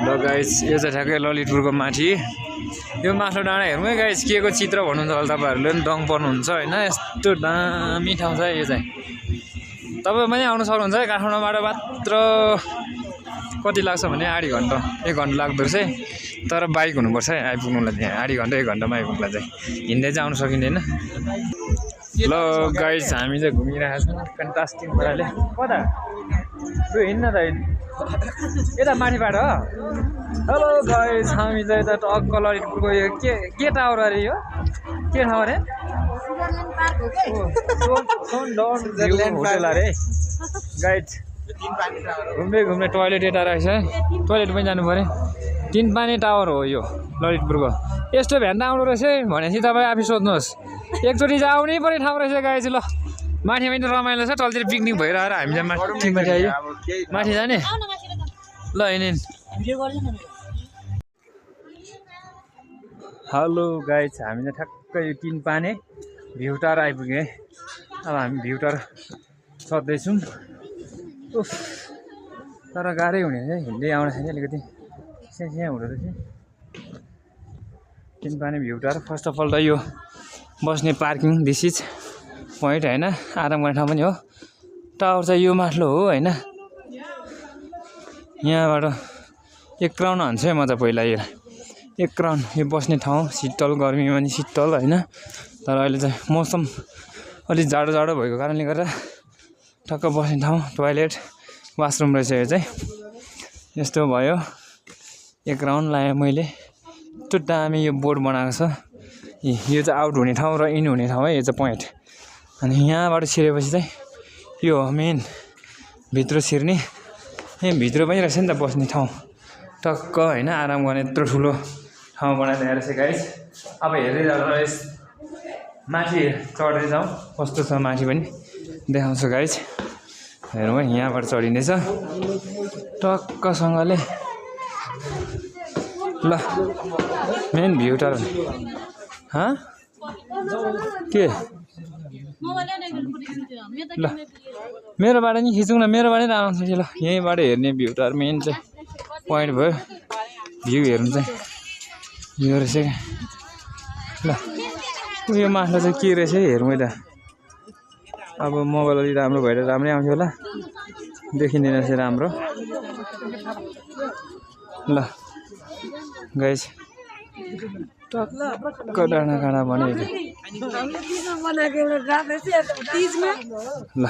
ल गाइस यो चाहिँ ठ्याक्कै ललितपुरको माथि यो माथिल्लो डाँडा हेर्नु है गाइस के को चित्र भन्नुहुन्छ होला तपाईँहरूले पनि दङ पर्नुहुन्छ होइन यस्तो दामी ठाउँ छ यो चाहिँ तपाईँ पनि आउनु सक्नुहुन्छ है काठमाडौँबाट मात्र कति लाग्छ भने आधी घन्टा 1 घन्टा लाग्दो रहेछ तर बाइक हुनुपर्छ है आइपुग्नुलाई त्यहाँ आधी घन्टा 1 घन्टामा आइपुग्नुलाई चाहिँ हिँड्दै चाहिँ आउनु सकिँदैन ल गाइस हामी चाहिँ घुमिरहेको छौँ फ्यान्टास्टिक पाराले कता त्यो हिँड्न त यता माथिबाट हो हेलो गाइस हामी चाहिँ यता टक्क ललितपुरको यो के टावर अरे यो के ठाउँ अरे होटल अरे गाइड घुम्दै टोइलेट यता रहेछ टोइलेट पनि जानु पऱ्यो 3 पानी टावर हो यो ललितपुरको यस्तो भ्यान आउनु रहेछ भनेपछि तपाईँ आफै सोध्नुहोस् एकचोटि चाहिँ आउनै पर्ने ठाउँ रहेछ गाइस ल माथि पनि रमाइलो छ तलतिर पिकनिक भइरहेर हामी चाहिँ माथि आयो माथि जाने ल हिँड्ने हेलो गाइस हामी चाहिँ ठ्याक्कै यो 3 पाने भ्यू टावर आइपुग्यौँ है अब हामी भ्यू टावर चढ्दैछौँ उफ तर गाह्रै हुने है हिँड्दै आउँदाखेरि अलिकति स्याहाँ हुँदो रहेछ 3 पाने view tower first of all त यो बस्ने पार्किङ दिस इज पोइन्ट होइन आराम गर्ने ठाउँ पनि हो टावर चाहिँ यो माथिल्लो हो होइन यहाँबाट 1 राउन्ड हान्छ है म त पहिला यो 1 राउन्ड यो बस्ने ठाउँ शीतल गर्मीमा पनि शीतल होइन तर अहिले चाहिँ मौसम अलिक जाडो भएको कारणले गर्दा ठक्क बस्ने ठाउँ टोइलेट वासरुम रहेछ यो चाहिँ यस्तो भयो 1 राउन्ड लाएँ मैले यस्तो दामी यो बोर्ड बनाएको छ यो चाहिँ आउट हुने ठाउँ र इन हुने ठाउँ है यो चाहिँ पोइन्ट अनि यहाँबाट छिरेपछि चाहिँ यो मेन भित्र छिर्ने भित्र पनि रहेछ नि त बस्ने ठाउँ टक्क होइन आराम गर्ने यत्रो ठुलो ठाउँ बनाइदिएको रहेछ गाइस अब हेर्दै जाँदा माथि चढ्दै जाउँ कस्तो छ माथि पनि देखाउँछु गाइस हेरौँ है यहाँबाट चढिँदैछ टक्कसँगले ल मेन भ्यू टावर के ल मेरोबाट नि खिचौँ न मेरोबाटै राम्रो छ ल यहीँबाट हेर्ने भ्यू टावर मेन चाहिँ पोइन्ट भयो भ्यू हेर्नु चाहिँ यो रहेछ ल उयो माथि चाहिँ के रहेछ हेरौँ है त अब मोबाइल अलि राम्रो भएर राम्रै आउँथ्यो होला देखिँदैन रहेछ राम्रो ल गाइस टक्क डाँडा भने ल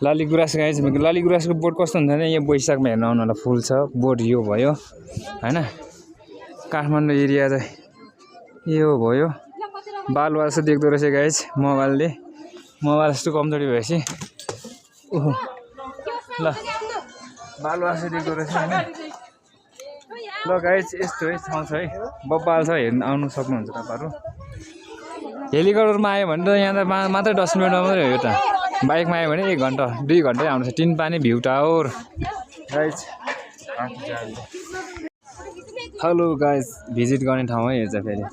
लालीगुराँस गाइस लालीगुराँसको बोट कस्तो हुन्छ भने यो वैशाखमा हेर्न आउनु होला फुल छ बोट यो भयो होइन काठमाडौँ एरिया चाहिँ यो भयो बालुवा जस्तो देख्दो रहेछ गाइस मोबाइल यस्तो कमजोरी भएपछि ओहो ल बालुवा जस्तो देख्दो रहेछ होइन ल गाइस यस्तो है ठाउँ छ है बब्बाल छ हेर्नु आउनु सक्नुहुन्छ तपाईँहरू हेलिकप्टरमा आयो भने त यहाँ त मात्रै 10 मिनटमा मात्रै हो यो त बाइकमा आयो भने 1 घन्टा 2 घन्टै आउँछ 3 पानी view tower guys hello guys visit गर्ने ठाउँ है यो चाहिँ फेरि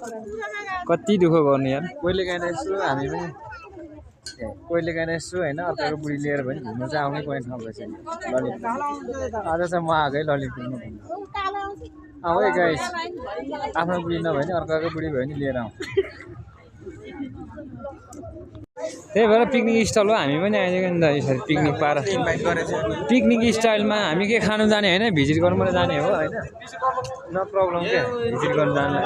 कति दुःख गर्नु यार कहिलेकाहीँ यसो हामी पनि कहिलेकाहीँ यसो होइन अर्काको बुढी लिएर पनि घुम्नु चाहिँ आउनै पर्ने ठाउँ रहेछ ललितपुर आज चाहिँ म आएको है ललितपुरमा आऊ है गाइस आफ्नो बुढी नभए नि अर्काको बुढी भयो नि लिएर आउँ त्यही भएर पिकनिक स्टाइल हो हामी पनि आइदिएको नि त यसरी पिकनिक पार पिकनिक स्टाइलमा हामी के खानु जाने होइन भिजिट गर्नु मात्रै जाने हो होइन नो प्रब्लम के भिजिट गर्नु जानु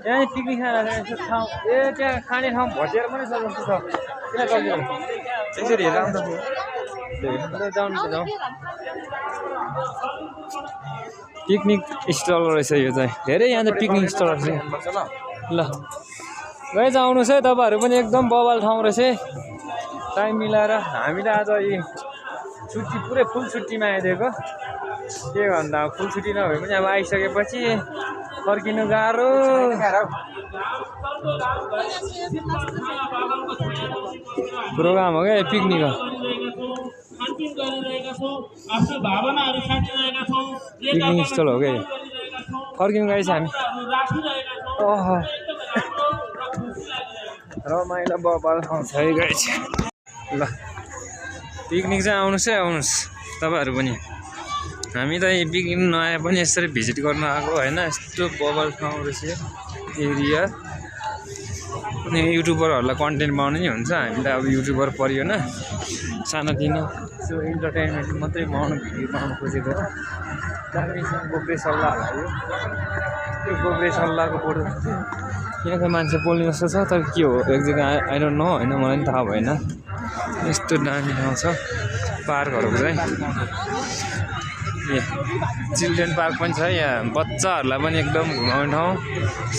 यहाँ पिकनिक खाएर ठाउँ त्यहाँ खाने ठाउँ भटेर पनि छ जस्तो छ किन कल्चर यसरी हेरेर आउँछ जाउँ पिकनिक स्टल रहेछ यो चाहिँ धेरै यहाँ त पिकनिक स्टल रहेछ ल गाइस आउनुहोस् है तपाईँहरू पनि एकदम बवाल ठाउँ रहेछ टाइम मिलाएर हामी त आज यी छुट्टी पुरै फुल छुट्टीमा आइदिएको के भन्दा फुल छुट्टी नभए पनि अब आइसकेपछि फर्किनु गाह्रो प्रोग्राम हो क्या पिकनिक हो पिकनिक स्टल हो क्या फर्किनु गाइस हामी रमाइलो बबाल ठाउँ छ है गाइस। ल पिकनिक चाहिँ आउनुहोस् है आउनुहोस् तपाईँहरू पनि। हामी त पिकनिक नआए पनि यसरी भिजिट गर्न आएको होइन। यस्तो बबाल ठाउँ रहेछ एरिया। अनि युट्युबरहरूलाई कन्टेन्ट बनाउनु नि हुन्छ। हामी त अब युट्युबर परिएन, सानोतिनो यसो इन्टरटेनमेन्ट मात्रै बनाउनु भिडियो बनाउनु खोजेको हो। दार्जिलिङसँग गोब्रे सल्लाह लाग्यो। त्यो गोब्रे सल्लाहको फोटो यहाँ त मान्छे बोल्ने जस्तो छ तर के हो एक जग्गा आई डोन्ट नो होइन, मलाई पनि थाहा भएन। यस्तो दामी ठाउँ छ पार्कहरूको चाहिँ। ए चिल्ड्रेन पार्क पनि छ यहाँ, बच्चाहरूलाई पनि एकदम घुमाउने ठाउँ,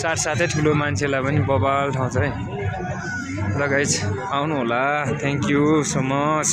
साथसाथै ठुलो मान्छेलाई पनि बबाल ठाउँ छ है। ल गाइज आउनु होला, थ्याङ्क यू सो मच।